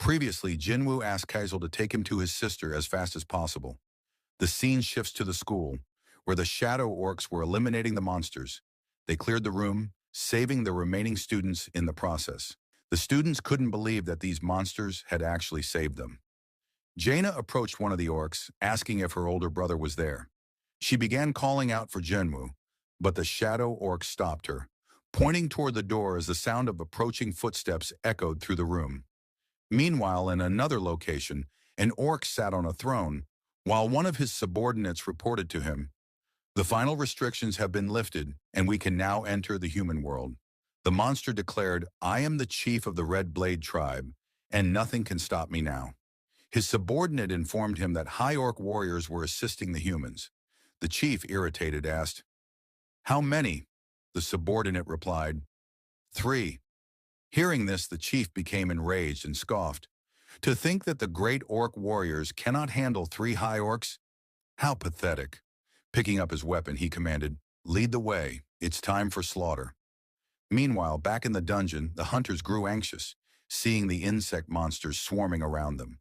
Previously, Jin-Wo asked Kaisel to take him to his sister as fast as possible. The scene shifts to the school, where the Shadow Orcs were eliminating the monsters. They cleared the room, saving the remaining students in the process. The students couldn't believe that these monsters had actually saved them. Jaina approached one of the orcs, asking if her older brother was there. She began calling out for Jin-Wo, but the Shadow Orc stopped her, pointing toward the door as the sound of approaching footsteps echoed through the room. Meanwhile, in another location, an orc sat on a throne, while one of his subordinates reported to him, "The final restrictions have been lifted, and we can now enter the human world." The monster declared, "I am the chief of the Red Blade tribe, and nothing can stop me now." His subordinate informed him that high orc warriors were assisting the humans. The chief, irritated, asked, "How many?" The subordinate replied, "3. Hearing this, the chief became enraged and scoffed. "To think that the great orc warriors cannot handle 3 high orcs? How pathetic." Picking up his weapon, he commanded, "Lead the way. It's time for slaughter." Meanwhile, back in the dungeon, the hunters grew anxious, seeing the insect monsters swarming around them.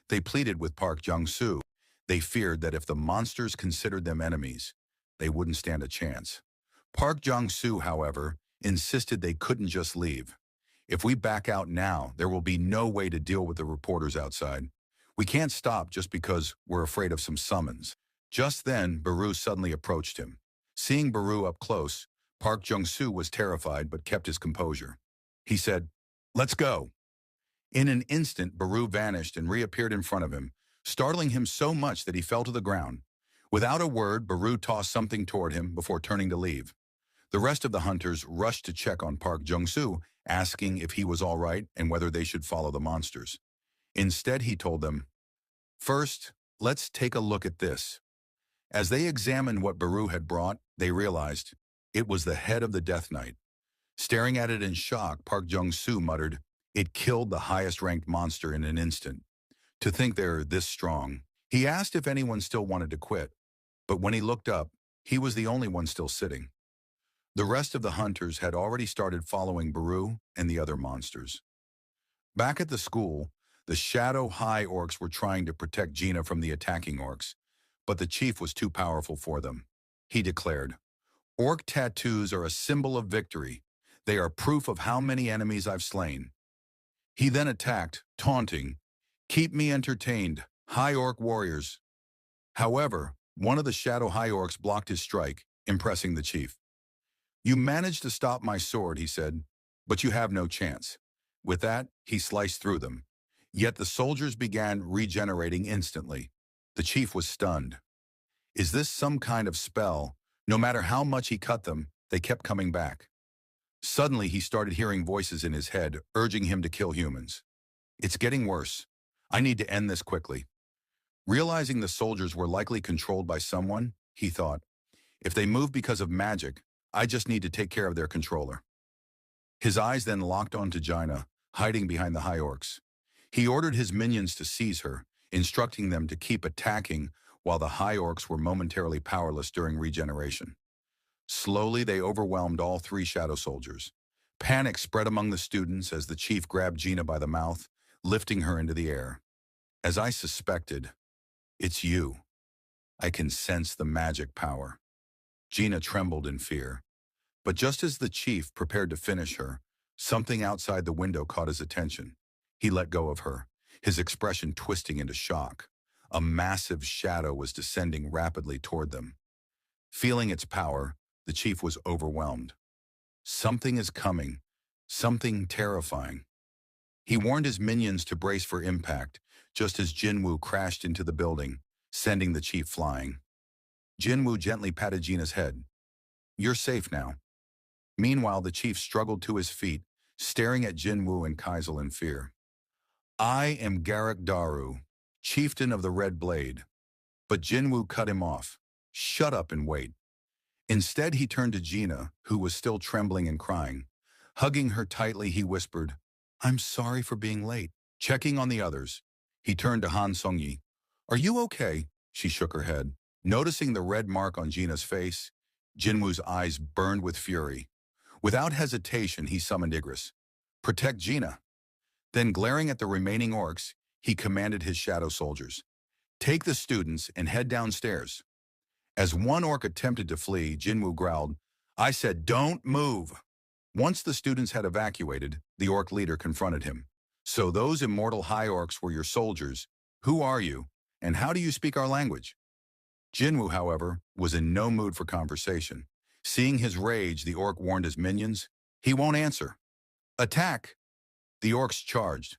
They pleaded with Park Jung-soo. They feared that if the monsters considered them enemies, they wouldn't stand a chance. Park Jung-soo, however, insisted they couldn't just leave. "If we back out now, there will be no way to deal with the reporters outside. We can't stop just because we're afraid of some summons." Just then, Baru suddenly approached him. Seeing Baru up close, Park Jung-soo was terrified but kept his composure. He said, "Let's go." In an instant, Baru vanished and reappeared in front of him, startling him so much that he fell to the ground. Without a word, Baru tossed something toward him before turning to leave. The rest of the hunters rushed to check on Park Jung-soo, asking if he was all right and whether they should follow the monsters. Instead, he told them, "First, let's take a look at this." As they examined what Baru had brought, they realized it was the head of the Death Knight. Staring at it in shock, Park Jung-soo muttered, "It killed the highest-ranked monster in an instant. To think they're this strong." He asked if anyone still wanted to quit, but when he looked up, he was the only one still sitting. The rest of the hunters had already started following Baru and the other monsters. Back at the school, the Shadow High Orcs were trying to protect Gina from the attacking orcs, but the chief was too powerful for them. He declared, "Orc tattoos are a symbol of victory. They are proof of how many enemies I've slain." He then attacked, taunting, "Keep me entertained, High Orc warriors." However, one of the Shadow High Orcs blocked his strike, impressing the chief. "You managed to stop my sword," he said, "but you have no chance." With that, he sliced through them. Yet the soldiers began regenerating instantly. The chief was stunned. Is this some kind of spell? No matter how much he cut them, they kept coming back. Suddenly, he started hearing voices in his head, urging him to kill humans. "It's getting worse. I need to end this quickly." Realizing the soldiers were likely controlled by someone, he thought, "If they move because of magic, I just need to take care of their controller." His eyes then locked onto Jaina, hiding behind the High Orcs. He ordered his minions to seize her, instructing them to keep attacking while the High Orcs were momentarily powerless during regeneration. Slowly, they overwhelmed all 3 shadow soldiers. Panic spread among the students as the chief grabbed Gina by the mouth, lifting her into the air. "As I suspected, it's you. I can sense the magic power." Gina trembled in fear. But just as the chief prepared to finish her, something outside the window caught his attention. He let go of her, his expression twisting into shock. A massive shadow was descending rapidly toward them. Feeling its power, the chief was overwhelmed. Something is coming, something terrifying. He warned his minions to brace for impact, just as Jin-Wo crashed into the building, sending the chief flying. Jin-Wo gently patted Gina's head. "You're safe now." Meanwhile, the chief struggled to his feet, staring at Jin-Wo and Kaisel in fear. "I am Garrick Daru, chieftain of the Red Blade." But Jin-Wo cut him off. "Shut up and wait." Instead, he turned to Gina, who was still trembling and crying. Hugging her tightly, he whispered, "I'm sorry for being late." Checking on the others, he turned to Han Sung-yi. "Are you okay?" She shook her head. Noticing the red mark on Gina's face, Jin-Woo's eyes burned with fury. Without hesitation, he summoned Igris. "Protect Gina." Then, glaring at the remaining orcs, he commanded his shadow soldiers, "Take the students and head downstairs." As one orc attempted to flee, Jin-Wo growled, "I said don't move." Once the students had evacuated, the orc leader confronted him. "So those immortal high orcs were your soldiers. Who are you, and how do you speak our language?" Jin-Wo, however, was in no mood for conversation. Seeing his rage, the orc warned his minions, "He won't answer. Attack!" The orcs charged.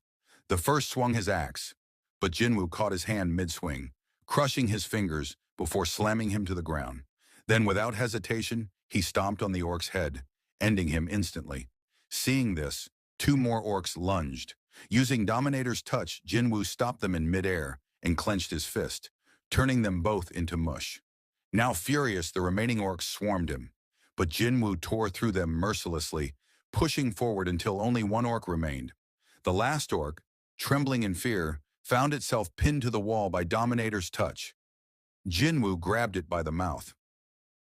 The first swung his axe, but Jin-Wo caught his hand mid-swing, crushing his fingers before slamming him to the ground. Then, without hesitation, he stomped on the orc's head, ending him instantly. Seeing this, two more orcs lunged. Using Dominator's touch, Jin-Wo stopped them in midair and clenched his fist, turning them both into mush. Now furious, the remaining orcs swarmed him, but Jin-Wo tore through them mercilessly, pushing forward until only one orc remained. The last orc, trembling in fear, found itself pinned to the wall by Dominator's touch. Jin-Wo grabbed it by the mouth.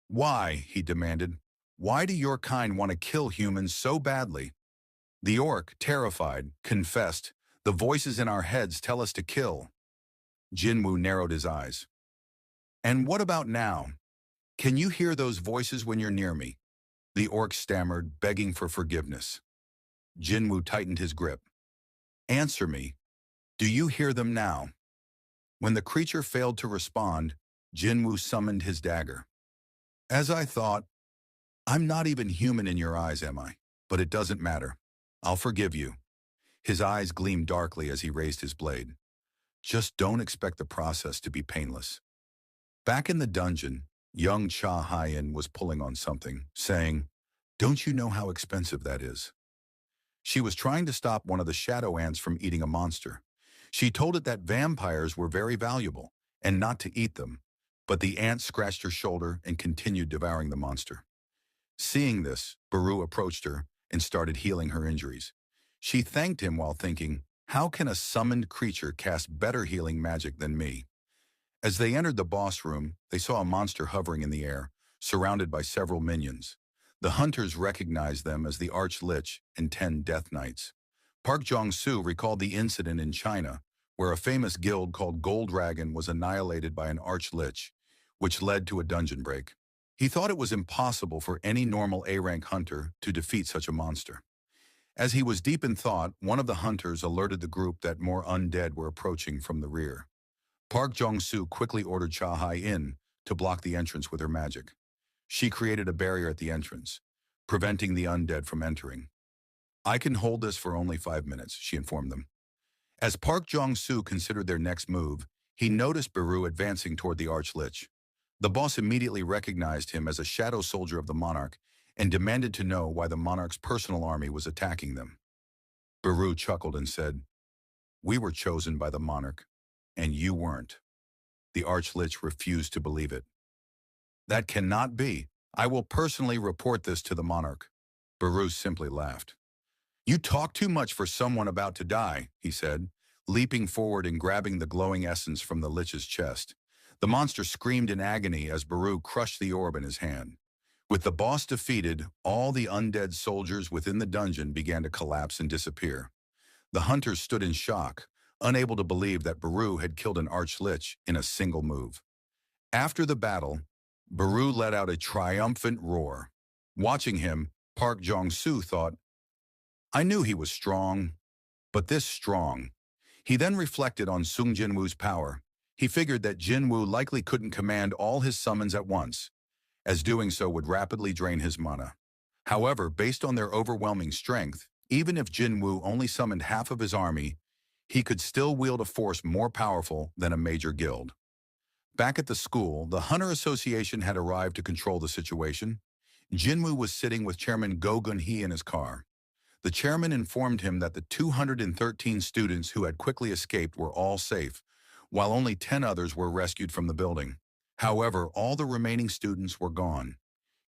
"Why?" he demanded. "Why do your kind want to kill humans so badly?" The orc, terrified, confessed, "The voices in our heads tell us to kill." Jin-Wo narrowed his eyes. "And what about now? Can you hear those voices when you're near me?" The orc stammered, begging for forgiveness. Jin-Wo tightened his grip. "Answer me. Do you hear them now?" When the creature failed to respond, Jin-Wo summoned his dagger. "As I thought, I'm not even human in your eyes, am I? But it doesn't matter. I'll forgive you." His eyes gleamed darkly as he raised his blade. "Just don't expect the process to be painless." Back in the dungeon, young Cha Hyen was pulling on something, saying, "Don't you know how expensive that is?" She was trying to stop one of the shadow ants from eating a monster. She told it that vampires were very valuable and not to eat them, but the ant scratched her shoulder and continued devouring the monster. Seeing this, Baru approached her and started healing her injuries. She thanked him while thinking, "How can a summoned creature cast better healing magic than me?" As they entered the boss room, they saw a monster hovering in the air, surrounded by several minions. The hunters recognized them as the Arch-Lich and 10 Death Knights. Park Jong-soo recalled the incident in China, where a famous guild called Gold Dragon was annihilated by an Arch-Lich, which led to a dungeon break. He thought it was impossible for any normal A-rank hunter to defeat such a monster. As he was deep in thought, one of the hunters alerted the group that more undead were approaching from the rear. Park Jong-soo quickly ordered Cha Hyen to block the entrance with her magic. She created a barrier at the entrance, preventing the undead from entering. "I can hold this for only 5 minutes," she informed them. As Park Jong-soo considered their next move, he noticed Baru advancing toward the Arch-Lich. The boss immediately recognized him as a shadow soldier of the Monarch and demanded to know why the Monarch's personal army was attacking them. Baru chuckled and said, "We were chosen by the Monarch, and you weren't." The Arch-Lich refused to believe it. "That cannot be. I will personally report this to the Monarch." Baru simply laughed. "You talk too much for someone about to die," he said, leaping forward and grabbing the glowing essence from the Lich's chest. The monster screamed in agony as Baru crushed the orb in his hand. With the boss defeated, all the undead soldiers within the dungeon began to collapse and disappear. The hunters stood in shock, unable to believe that Baru had killed an Arch-Lich in a single move. After the battle, Baru let out a triumphant roar. Watching him, Park Jong-soo thought, "I knew he was strong, but this strong." He then reflected on Sung Jin-Wo's power. He figured that Jin-Wo likely couldn't command all his summons at once, as doing so would rapidly drain his mana. However, based on their overwhelming strength, even if Jin-Wo only summoned half of his army, he could still wield a force more powerful than a major guild. Back at the school, the Hunter Association had arrived to control the situation. Jin-Wo was sitting with Chairman Go Gun-hee in his car. The chairman informed him that the 213 students who had quickly escaped were all safe, while only 10 others were rescued from the building. However, all the remaining students were gone.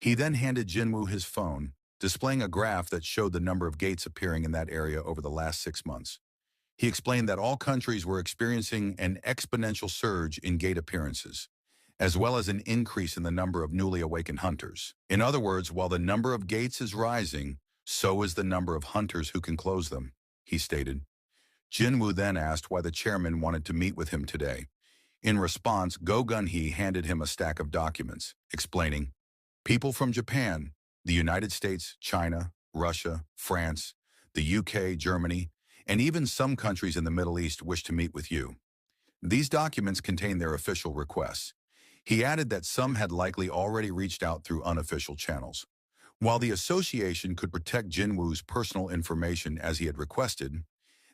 He then handed Jin-Wo his phone, displaying a graph that showed the number of gates appearing in that area over the last 6 months. He explained that all countries were experiencing an exponential surge in gate appearances, as well as an increase in the number of newly awakened hunters. In other words, while the number of gates is rising, so is the number of hunters who can close them, he stated. Jin-Woo then asked why the chairman wanted to meet with him today. In response, Go Gun-hee handed him a stack of documents, explaining, "People from Japan, the United States, China, Russia, France, the UK, Germany, and even some countries in the Middle East wish to meet with you. These documents contain their official requests." He added that some had likely already reached out through unofficial channels. While the association could protect Jin-Woo's personal information as he had requested,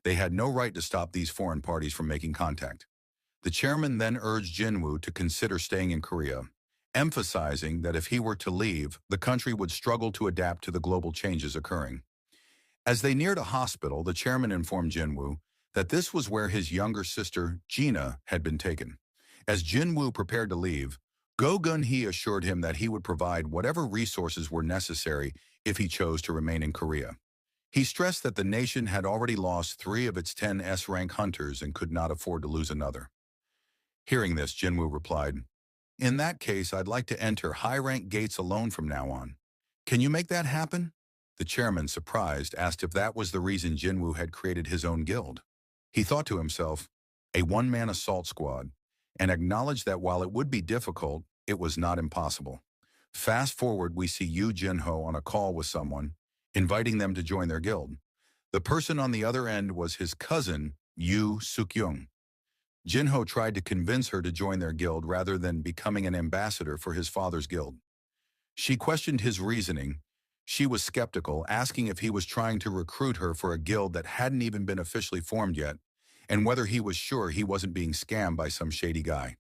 they had no right to stop these foreign parties from making contact. The chairman then urged Jin-Woo to consider staying in Korea, emphasizing that if he were to leave, the country would struggle to adapt to the global changes occurring. As they neared a hospital, the chairman informed Jin-Woo that this was where his younger sister, Gina, had been taken. As Jin-Woo prepared to leave, Go Gun-hee assured him that he would provide whatever resources were necessary if he chose to remain in Korea. He stressed that the nation had already lost 3 of its 10 S-rank hunters and could not afford to lose another. Hearing this, Jin-Woo replied, "In that case, I'd like to enter high-rank gates alone from now on. Can you make that happen?" The chairman, surprised, asked if that was the reason Jin-Woo had created his own guild. He thought to himself, a one-man assault squad, and acknowledged that while it would be difficult, it was not impossible. Fast forward, we see Yoo Jin-ho on a call with someone, inviting them to join their guild. The person on the other end was his cousin, Yoo Suk-young. Jin-ho tried to convince her to join their guild rather than becoming an ambassador for his father's guild. She questioned his reasoning. She was skeptical, asking if he was trying to recruit her for a guild that hadn't even been officially formed yet, and whether he was sure he wasn't being scammed by some shady guy.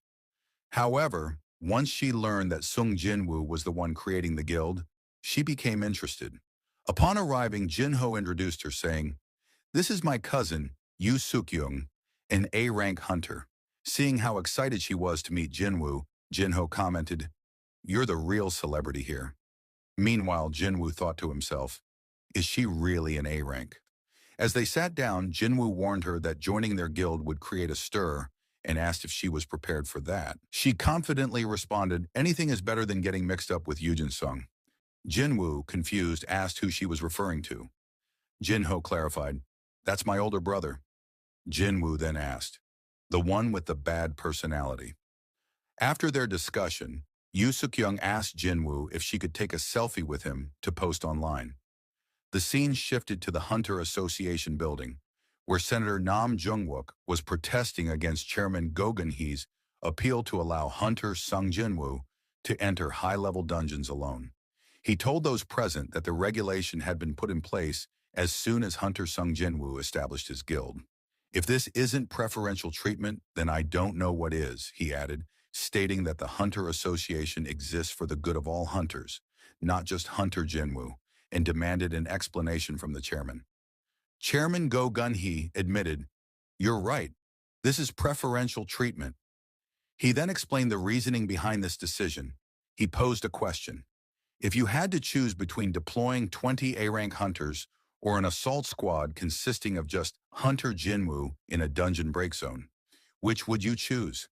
However, once she learned that Sung Jin-Wo was the one creating the guild, she became interested. Upon arriving, Jin-ho introduced her, saying, "This is my cousin, Yoo Suk-young, an A-rank hunter." Seeing how excited she was to meet Jin-Woo, Jin-ho commented, "You're the real celebrity here." Meanwhile, Jin-Woo thought to himself, is she really an A-rank? As they sat down, Jin-Woo warned her that joining their guild would create a stir and asked if she was prepared for that. She confidently responded, "Anything is better than getting mixed up with Yoo Jin-sung." Jin-Woo, confused, asked who she was referring to. Jin-ho clarified, "That's my older brother." Jin-Woo then asked, "The one with the bad personality?" After their discussion, Yoo Suk-young asked Jin-Woo if she could take a selfie with him to post online. The scene shifted to the Hunter Association building, where Senator Nam Jung-wook was protesting against Chairman Go Gun-hee's appeal to allow Hunter Sung Jin-Wo to enter high-level dungeons alone. He told those present that the regulation had been put in place as soon as Hunter Sung Jin-Wo established his guild. "If this isn't preferential treatment, then I don't know what is," he added, stating that the Hunter Association exists for the good of all hunters, not just Hunter Jin-Wo, and demanded an explanation from the chairman. Chairman Go Gun-hee admitted, "You're right. This is preferential treatment." He then explained the reasoning behind this decision. He posed a question. If you had to choose between deploying 20 A-rank hunters or an assault squad consisting of just Hunter Jin-Wo in a dungeon break zone, which would you choose?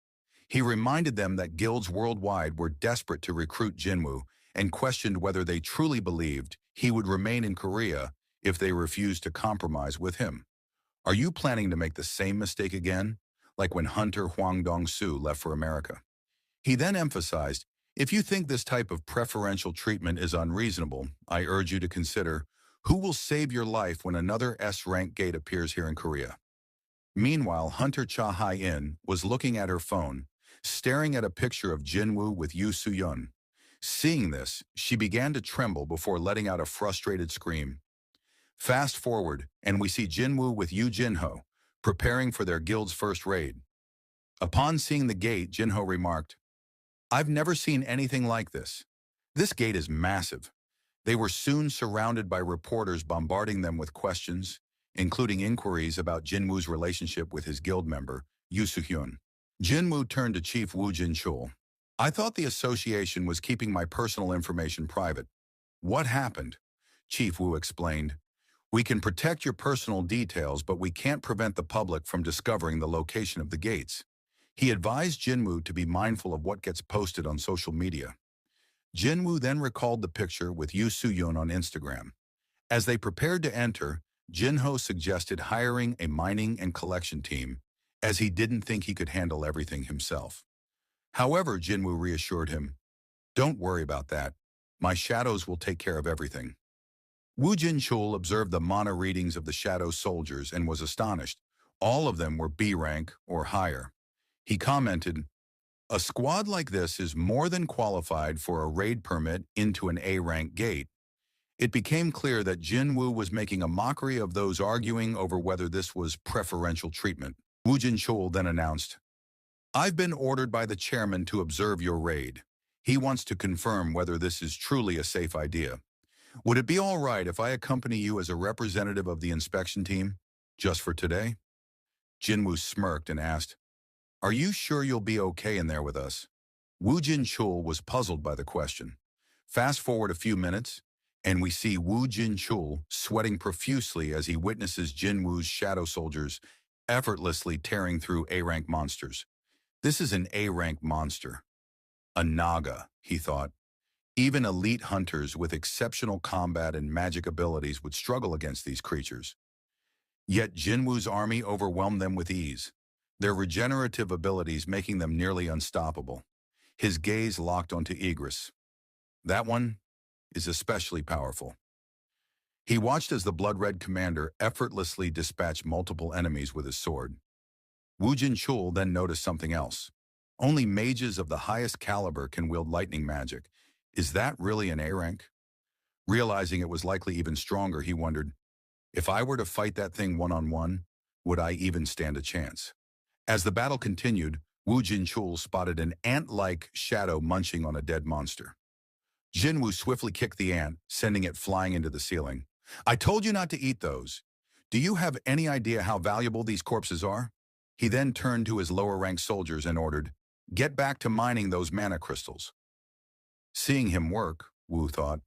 He reminded them that guilds worldwide were desperate to recruit Jin-Wo and questioned whether they truly believed he would remain in Korea if they refused to compromise with him. Are you planning to make the same mistake again, like when Hunter Hwang Dong-soo left for America? He then emphasized, if you think this type of preferential treatment is unreasonable, I urge you to consider who will save your life when another S-rank gate appears here in Korea. Meanwhile, Hunter Cha Hai-in was looking at her phone, staring at a picture of Jin-Woo with Yoo Soo-yeon. Seeing this, she began to tremble before letting out a frustrated scream. Fast forward, and we see Jin-Woo with Yoo Jin-ho, preparing for their guild's first raid. Upon seeing the gate, Jin-ho remarked, "I've never seen anything like this. This gate is massive." They were soon surrounded by reporters bombarding them with questions, including inquiries about Jin-Woo's relationship with his guild member, Yoo Soo-hyun. Jin-Woo turned to Chief Woo Jin-chul. "I thought the association was keeping my personal information private. What happened?" Chief Woo explained, "We can protect your personal details, but we can't prevent the public from discovering the location of the gates." He advised Jin-Woo to be mindful of what gets posted on social media. Jin-Woo then recalled the picture with Yoo Soo-yeon on Instagram. As they prepared to enter, Jin-Ho suggested hiring a mining and collection team, as he didn't think he could handle everything himself. However, Jin-Woo reassured him, "Don't worry about that. My shadows will take care of everything." Woo Jin-chul observed the mana readings of the shadow soldiers and was astonished. All of them were B rank or higher. He commented, "A squad like this is more than qualified for a raid permit into an A-rank gate." It became clear that Jin-Woo was making a mockery of those arguing over whether this was preferential treatment. Woo Jin-chul then announced, "I've been ordered by the chairman to observe your raid. He wants to confirm whether this is truly a safe idea. Would it be all right if I accompany you as a representative of the inspection team, just for today?" Jin-Woo smirked and asked, "Are you sure you'll be okay in there with us?" Woo Jin-chul was puzzled by the question. Fast forward a few minutes, and we see Woo Jin-chul sweating profusely as he witnesses Jin-Woo's shadow soldiers effortlessly tearing through A-rank monsters. This is an A-rank monster. A Naga, he thought. Even elite hunters with exceptional combat and magic abilities would struggle against these creatures. Yet Jin-Woo's army overwhelmed them with ease, their regenerative abilities making them nearly unstoppable. His gaze locked onto A.R.I.S. That one is especially powerful. He watched as the blood-red commander effortlessly dispatched multiple enemies with his sword. Woo Jin-chul then noticed something else. Only mages of the highest caliber can wield lightning magic. Is that really an A-rank? Realizing it was likely even stronger, he wondered, if I were to fight that thing one-on-one, would I even stand a chance? As the battle continued, Woo Jin-chul spotted an ant-like shadow munching on a dead monster. Jin-Woo swiftly kicked the ant, sending it flying into the ceiling. "I told you not to eat those. Do you have any idea how valuable these corpses are?" He then turned to his lower-ranked soldiers and ordered, "Get back to mining those mana crystals." Seeing him work, Woo thought,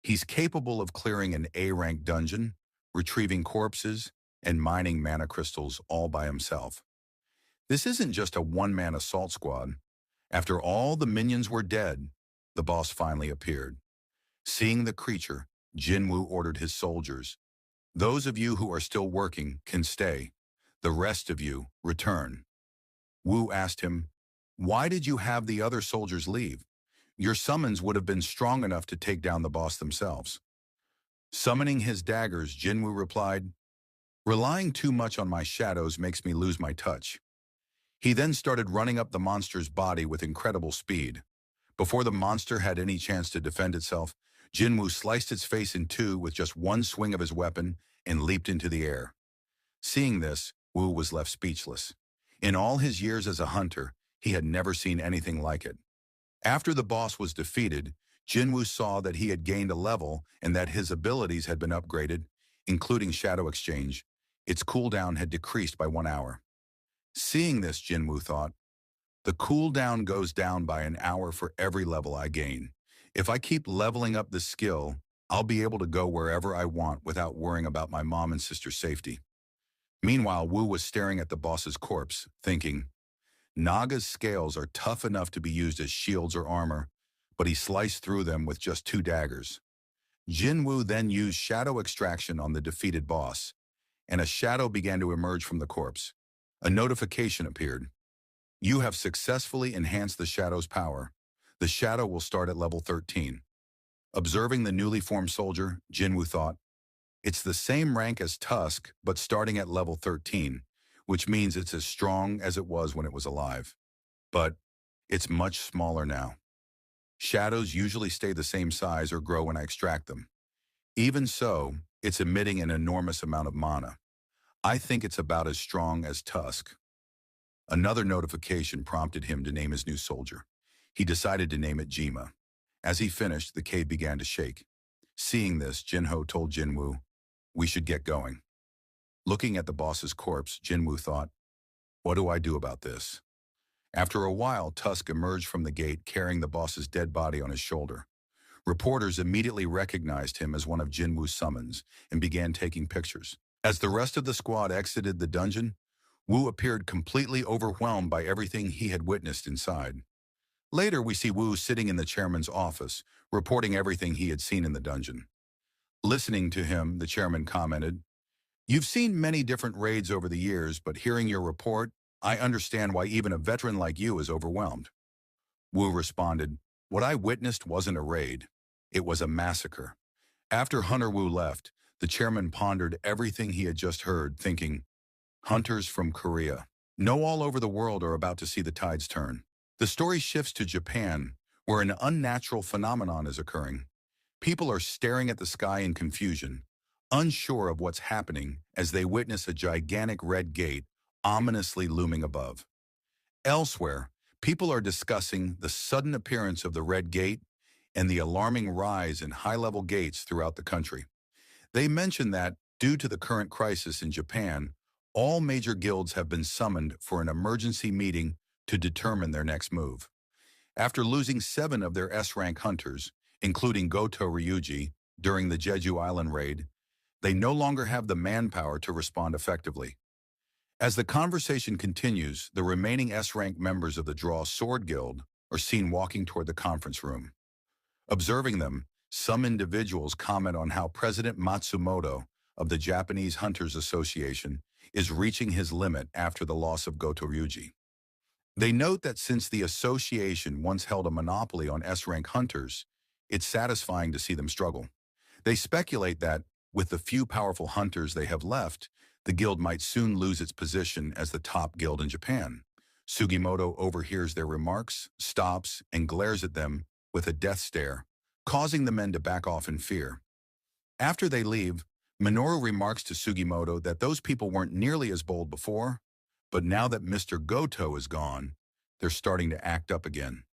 he's capable of clearing an A-rank dungeon, retrieving corpses, and mining mana crystals all by himself. This isn't just a one-man assault squad. After all the minions were dead, the boss finally appeared. Seeing the creature, Jin-Woo ordered his soldiers, "Those of you who are still working can stay. The rest of you return." Woo asked him, "Why did you have the other soldiers leave? Your summons would have been strong enough to take down the boss themselves." Summoning his daggers, Jin-Woo replied, "Relying too much on my shadows makes me lose my touch." He then started running up the monster's body with incredible speed. Before the monster had any chance to defend itself, Jin-Woo sliced its face in two with just one swing of his weapon and leaped into the air. Seeing this, Woo was left speechless. In all his years as a hunter, he had never seen anything like it. After the boss was defeated, Jin-Woo saw that he had gained a level and that his abilities had been upgraded, including Shadow Exchange. Its cooldown had decreased by 1 hour. Seeing this, Jin-Woo thought, the cooldown goes down by an hour for every level I gain. If I keep leveling up this skill, I'll be able to go wherever I want without worrying about my mom and sister's safety. Meanwhile, Woo was staring at the boss's corpse, thinking, Naga's scales are tough enough to be used as shields or armor, but he sliced through them with just 2 daggers. Jin-Woo then used shadow extraction on the defeated boss, and a shadow began to emerge from the corpse. A notification appeared. You have successfully enhanced the shadow's power. The shadow will start at level 13. Observing the newly formed soldier, Jin-Woo thought, it's the same rank as Tusk, but starting at level 13, which means it's as strong as it was when it was alive. But it's much smaller now. Shadows usually stay the same size or grow when I extract them. Even so, it's emitting an enormous amount of mana. I think it's about as strong as Tusk. Another notification prompted him to name his new soldier. He decided to name it Jima. As he finished, the cave began to shake. Seeing this, Jin-Ho told Jin-Woo, we should get going. Looking at the boss's corpse, Jin-Woo thought, what do I do about this? After a while, Tusk emerged from the gate carrying the boss's dead body on his shoulder. Reporters immediately recognized him as one of Jin-Woo's summons and began taking pictures. As the rest of the squad exited the dungeon, Woo appeared completely overwhelmed by everything he had witnessed inside. Later, we see Woo sitting in the chairman's office, reporting everything he had seen in the dungeon. Listening to him, the chairman commented, You've seen many different raids over the years, but hearing your report, I understand why even a veteran like you is overwhelmed. Wu responded, what I witnessed wasn't a raid. It was a massacre. After Hunter Wu left, the chairman pondered everything he had just heard, thinking, hunters from Korea. No, all over the world are about to see the tides turn. The story shifts to Japan, where an unnatural phenomenon is occurring. People are staring at the sky in confusion, unsure of what's happening as they witness a gigantic red gate ominously looming above. Elsewhere, people are discussing the sudden appearance of the red gate and the alarming rise in high-level gates throughout the country. They mention that, due to the current crisis in Japan, all major guilds have been summoned for an emergency meeting to determine their next move. After losing 7 of their S-rank hunters, including Goto Ryuji, during the Jeju Island raid, they no longer have the manpower to respond effectively. As the conversation continues, the remaining S-rank members of the Draw Sword Guild are seen walking toward the conference room. Observing them, some individuals comment on how President Matsumoto of the Japanese Hunters Association is reaching his limit after the loss of Goto Ryuji. They note that since the association once held a monopoly on S-rank hunters, it's satisfying to see them struggle. They speculate that, with the few powerful hunters they have left, the guild might soon lose its position as the top guild in Japan. Sugimoto overhears their remarks, stops, and glares at them with a death stare, causing the men to back off in fear. After they leave, Minoru remarks to Sugimoto that those people weren't nearly as bold before, but now that Mr. Goto is gone, they're starting to act up again.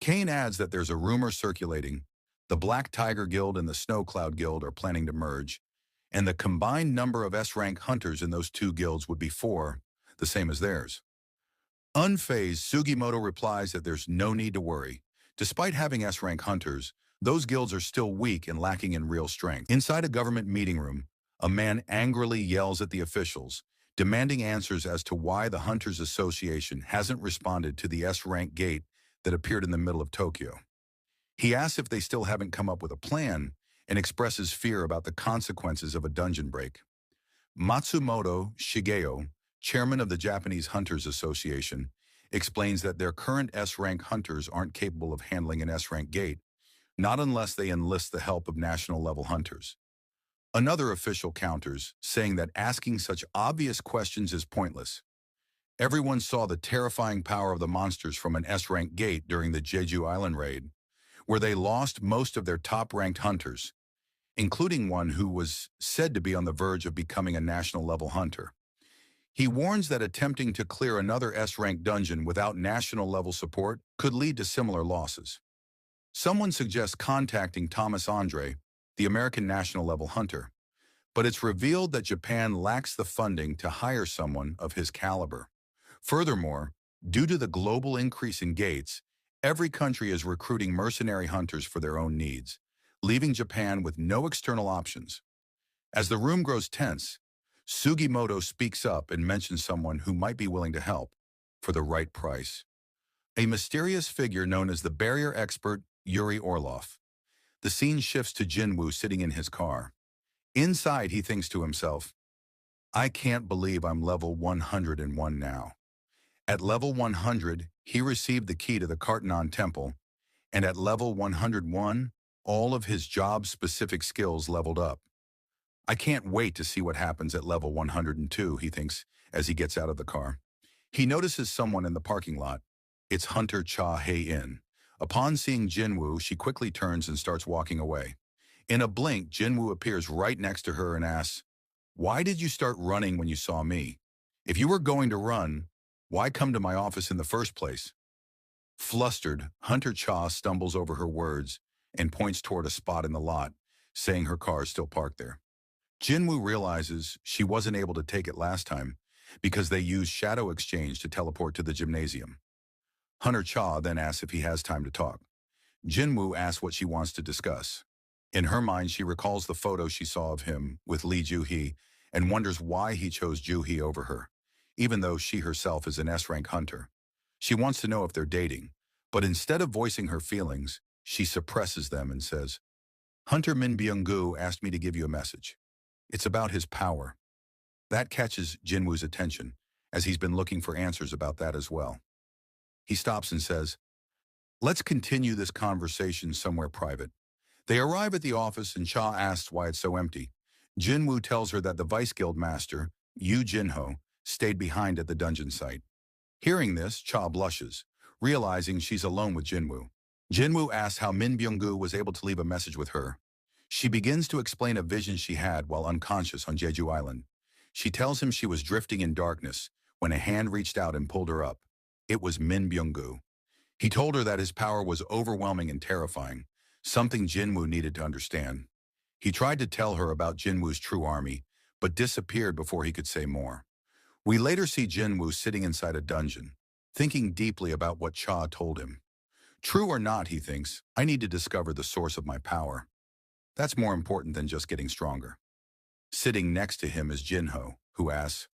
Kane adds that there's a rumor circulating. The Black Tiger Guild and the Snow Cloud Guild are planning to merge, and the combined number of S-rank hunters in those two guilds would be 4, the same as theirs. Unfazed, Sugimoto replies that there's no need to worry. Despite having S-rank hunters, those guilds are still weak and lacking in real strength. Inside a government meeting room, a man angrily yells at the officials, demanding answers as to why the Hunters Association hasn't responded to the S-rank gate that appeared in the middle of Tokyo. He asks if they still haven't come up with a plan and expresses fear about the consequences of a dungeon break. Matsumoto Shigeo, chairman of the Japanese Hunters Association, explains that their current S-rank hunters aren't capable of handling an S-rank gate, not unless they enlist the help of national-level hunters. Another official counters, saying that asking such obvious questions is pointless. Everyone saw the terrifying power of the monsters from an S-rank gate during the Jeju Island raid, where they lost most of their top-ranked hunters, including one who was said to be on the verge of becoming a national-level hunter. He warns that attempting to clear another S-rank dungeon without national-level support could lead to similar losses. Someone suggests contacting Thomas Andre, the American national-level hunter, but it's revealed that Japan lacks the funding to hire someone of his caliber. Furthermore, due to the global increase in gates, every country is recruiting mercenary hunters for their own needs, leaving Japan with no external options. As the room grows tense, Sugimoto speaks up and mentions someone who might be willing to help, for the right price. A mysterious figure known as the barrier expert, Yuri Orlov. The scene shifts to Jin-Wo sitting in his car. Inside, he thinks to himself, I can't believe I'm level 101 now. At level 100, he received the key to the Kartanon Temple, and at level 101, all of his job-specific skills leveled up. I can't wait to see what happens at level 102, he thinks, as he gets out of the car. He notices someone in the parking lot. It's Hunter Cha Hei-in. Upon seeing Jin-Wo, she quickly turns and starts walking away. In a blink, Jin-Wo appears right next to her and asks, why did you start running when you saw me? If you were going to run, why come to my office in the first place? Flustered, Hunter Cha stumbles over her words and points toward a spot in the lot, saying her car is still parked there. Jin-Wo realizes she wasn't able to take it last time because they used Shadow Exchange to teleport to the gymnasium. Hunter Cha then asks if he has time to talk. Jin-Wo asks what she wants to discuss. In her mind, she recalls the photo she saw of him with Lee Ju-hee and wonders why he chose Ju-hee over her, even though she herself is an S-rank hunter. She wants to know if they're dating, but instead of voicing her feelings, she suppresses them and says, Hunter Min Byung-gu asked me to give you a message. It's about his power. That catches Jinwoo's attention, as he's been looking for answers about that as well. He stops and says, "Let's continue this conversation somewhere private." They arrive at the office and Cha asks why it's so empty. Jinwoo tells her that the Vice Guild Master, Yu Jinho, stayed behind at the dungeon site. Hearing this, Cha blushes, realizing she's alone with Jinwoo. Jinwoo asks how Min Byung-gu was able to leave a message with her. She begins to explain a vision she had while unconscious on Jeju Island. She tells him she was drifting in darkness when a hand reached out and pulled her up. It was Min Byung-gu. He told her that his power was overwhelming and terrifying, something Jinwoo needed to understand. He tried to tell her about Jinwoo's true army, but disappeared before he could say more. We later see Jinwoo sitting inside a dungeon, thinking deeply about what Cha told him. True or not, he thinks, I need to discover the source of my power. That's more important than just getting stronger. Sitting next to him is Jinho, who asks,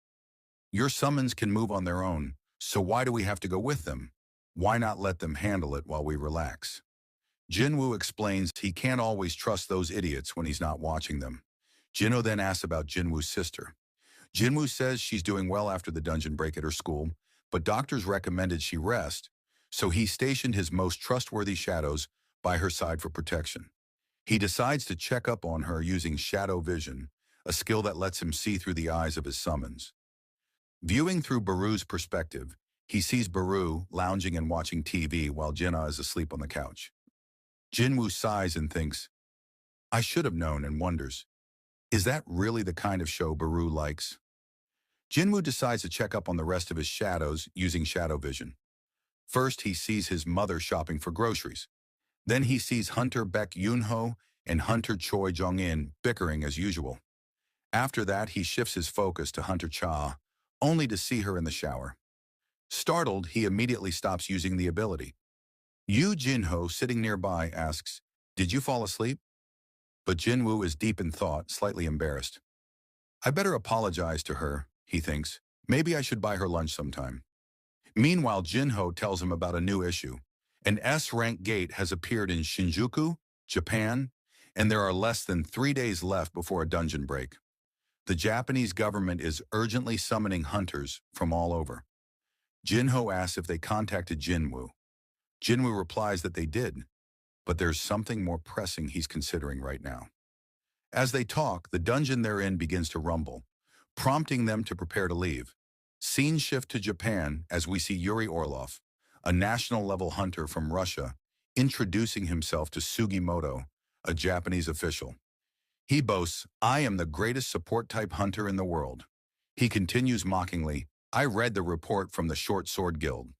"Your summons can move on their own, so why do we have to go with them? Why not let them handle it while we relax?" Jinwoo explains he can't always trust those idiots when he's not watching them. Jinho then asks about Jinwoo's sister. Jinwoo says she's doing well after the dungeon break at her school, but doctors recommended she rest, so he stationed his most trustworthy shadows by her side for protection. He decides to check up on her using shadow vision, a skill that lets him see through the eyes of his summons. Viewing through Baru's perspective, he sees Baru lounging and watching TV while Jinna is asleep on the couch. Jinwoo sighs and thinks, I should have known, and wonders, is that really the kind of show Baru likes? Jinwoo decides to check up on the rest of his shadows using shadow vision. First, he sees his mother shopping for groceries. Then he sees Hunter Baek Yoonho and Hunter Choi Jong-in bickering as usual. After that, he shifts his focus to Hunter Cha, only to see her in the shower. Startled, he immediately stops using the ability. Yu Jinho, sitting nearby, asks, "Did you fall asleep?" But Jinwoo is deep in thought, slightly embarrassed. I better apologize to her, he thinks. Maybe I should buy her lunch sometime. Meanwhile, Jinho tells him about a new issue. An S-rank gate has appeared in Shinjuku, Japan, and there are less than 3 days left before a dungeon break. The Japanese government is urgently summoning hunters from all over. Jinho asks if they contacted Jinwoo. Jinwoo replies that they did, but there's something more pressing he's considering right now. As they talk, the dungeon they're in begins to rumble, prompting them to prepare to leave. Scene shift to Japan as we see Yuri Orlov, a national-level hunter from Russia, introducing himself to Sugimoto, a Japanese official. He boasts, I am the greatest support-type hunter in the world. He continues mockingly, I read the report from the Short Sword Guild.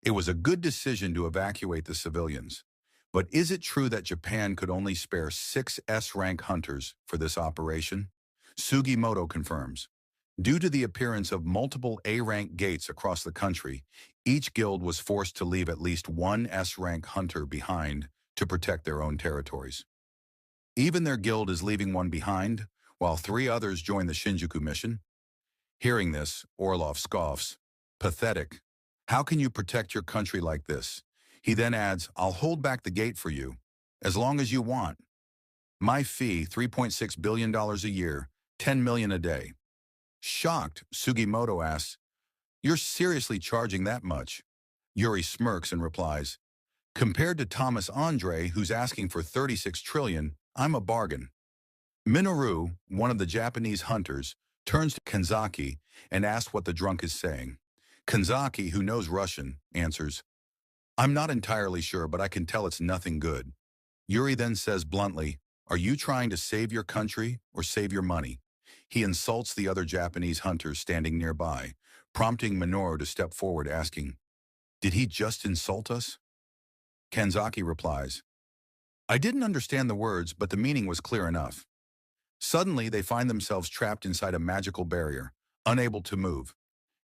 It was a good decision to evacuate the civilians. But is it true that Japan could only spare 6 S-rank hunters for this operation? Sugimoto confirms. Due to the appearance of multiple A-rank gates across the country, each guild was forced to leave at least 1 S-rank hunter behind to protect their own territories. Even their guild is leaving one behind, while 3 others join the Shinjuku mission. Hearing this, Orlov scoffs. Pathetic. How can you protect your country like this? He then adds, I'll hold back the gate for you, as long as you want. My fee, $3.6 billion a year, $10 million a day. Shocked, Sugimoto asks, You're seriously charging that much? Yuri smirks and replies, Compared to Thomas Andre, who's asking for $36 trillion, I'm a bargain. Minoru, one of the Japanese hunters, turns to Kanzaki and asks what the drunk is saying. Kanzaki, who knows Russian, answers, I'm not entirely sure, but I can tell it's nothing good. Yuri then says bluntly, Are you trying to save your country or save your money? He insults the other Japanese hunters standing nearby, prompting Minoru to step forward asking, Did he just insult us? Kanzaki replies, I didn't understand the words, but the meaning was clear enough. Suddenly, they find themselves trapped inside a magical barrier, unable to move.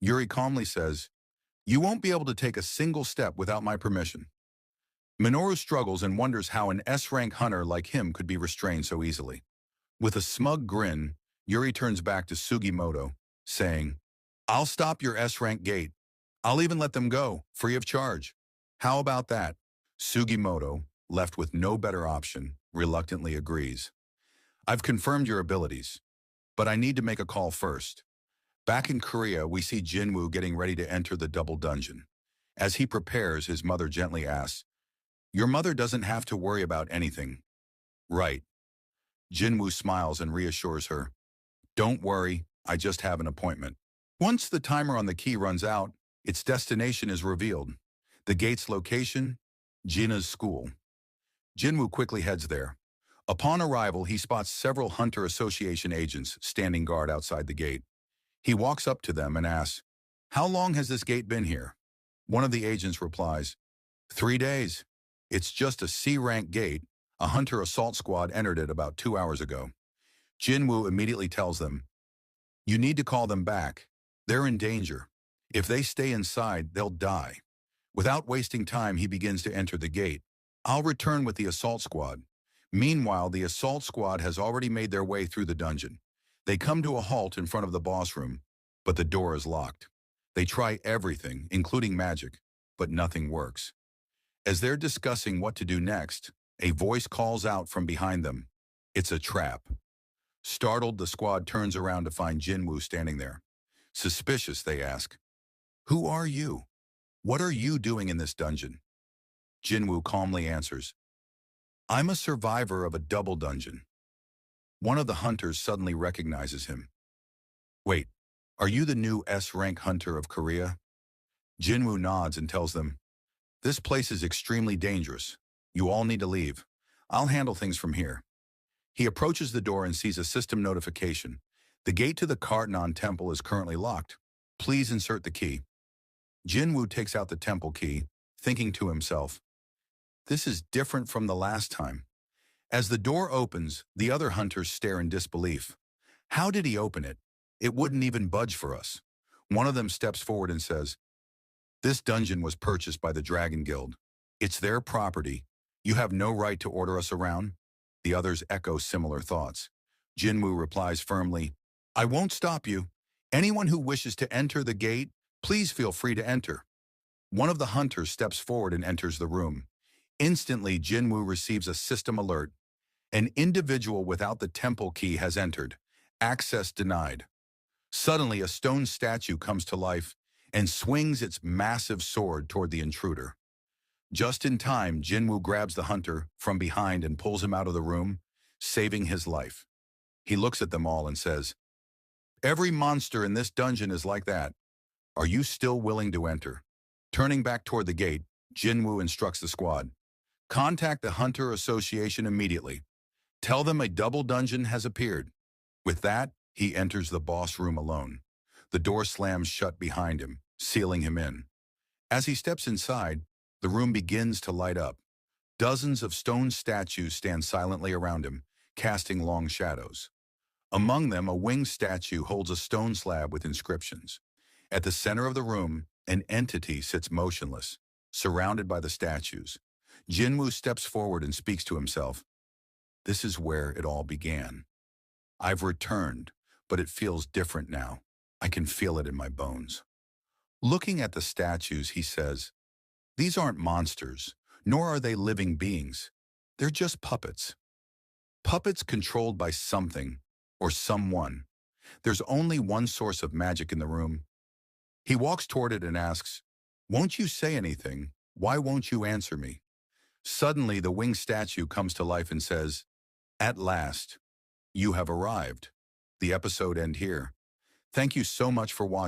Yuri calmly says, You won't be able to take a single step without my permission. Minoru struggles and wonders how an S-rank hunter like him could be restrained so easily. With a smug grin, Yuri turns back to Sugimoto, saying, I'll stop your S-rank gate. I'll even let them go, free of charge. How about that? Sugimoto, left with no better option, reluctantly agrees. I've confirmed your abilities, but I need to make a call first. Back in Korea, we see Jin-Woo getting ready to enter the double dungeon. As he prepares, his mother gently asks, "Your mother doesn't have to worry about anything, right?" Jin-Woo smiles and reassures her, "Don't worry, I just have an appointment." Once the timer on the key runs out, its destination is revealed. The gate's location, Gina's school. Jin-Woo quickly heads there. Upon arrival, he spots several Hunter Association agents standing guard outside the gate. He walks up to them and asks, "How long has this gate been here?" One of the agents replies, 3 days. It's just a C-rank gate. A Hunter assault squad entered it about 2 hours ago." Jin-Woo immediately tells them, "You need to call them back. They're in danger. If they stay inside, they'll die." Without wasting time, he begins to enter the gate. "I'll return with the assault squad." Meanwhile, the assault squad has already made their way through the dungeon. They come to a halt in front of the boss room, but the door is locked. They try everything, including magic, but nothing works. As they're discussing what to do next, a voice calls out from behind them, "It's a trap." Startled, the squad turns around to find Jin-Woo standing there. Suspicious, they ask, "Who are you? What are you doing in this dungeon?" Jin-Woo calmly answers, "I'm a survivor of a double dungeon." One of the hunters suddenly recognizes him. "Wait, are you the new S-rank hunter of Korea?" Jin-Woo nods and tells them, "This place is extremely dangerous. You all need to leave. I'll handle things from here." He approaches the door and sees a system notification. The gate to the Kartanon temple is currently locked. Please insert the key. Jin-Woo takes out the temple key, thinking to himself, "This is different from the last time." As the door opens, the other hunters stare in disbelief. "How did he open it? It wouldn't even budge for us." One of them steps forward and says, "This dungeon was purchased by the Dragon Guild. It's their property. You have no right to order us around." The others echo similar thoughts. Jin-Woo replies firmly, "I won't stop you. Anyone who wishes to enter the gate, please feel free to enter." One of the hunters steps forward and enters the room. Instantly, Jin-Woo receives a system alert. An individual without the temple key has entered. Access denied. Suddenly, a stone statue comes to life and swings its massive sword toward the intruder. Just in time, Jin-Woo grabs the hunter from behind and pulls him out of the room, saving his life. He looks at them all and says, "Every monster in this dungeon is like that. Are you still willing to enter?" Turning back toward the gate, Jin-Woo instructs the squad, "Contact the Hunter Association immediately. Tell them a double dungeon has appeared." With that, he enters the boss room alone. The door slams shut behind him, sealing him in. As he steps inside, the room begins to light up. Dozens of stone statues stand silently around him, casting long shadows. Among them, a winged statue holds a stone slab with inscriptions. At the center of the room, an entity sits motionless, surrounded by the statues. Jin-Woo steps forward and speaks to himself. "This is where it all began. I've returned, but it feels different now. I can feel it in my bones." Looking at the statues, he says, "These aren't monsters, nor are they living beings. They're just puppets. Puppets controlled by something or someone. There's only one source of magic in the room." He walks toward it and asks, "Won't you say anything? Why won't you answer me?" Suddenly, the winged statue comes to life and says, "At last, you have arrived." The episode ends here. Thank you so much for watching.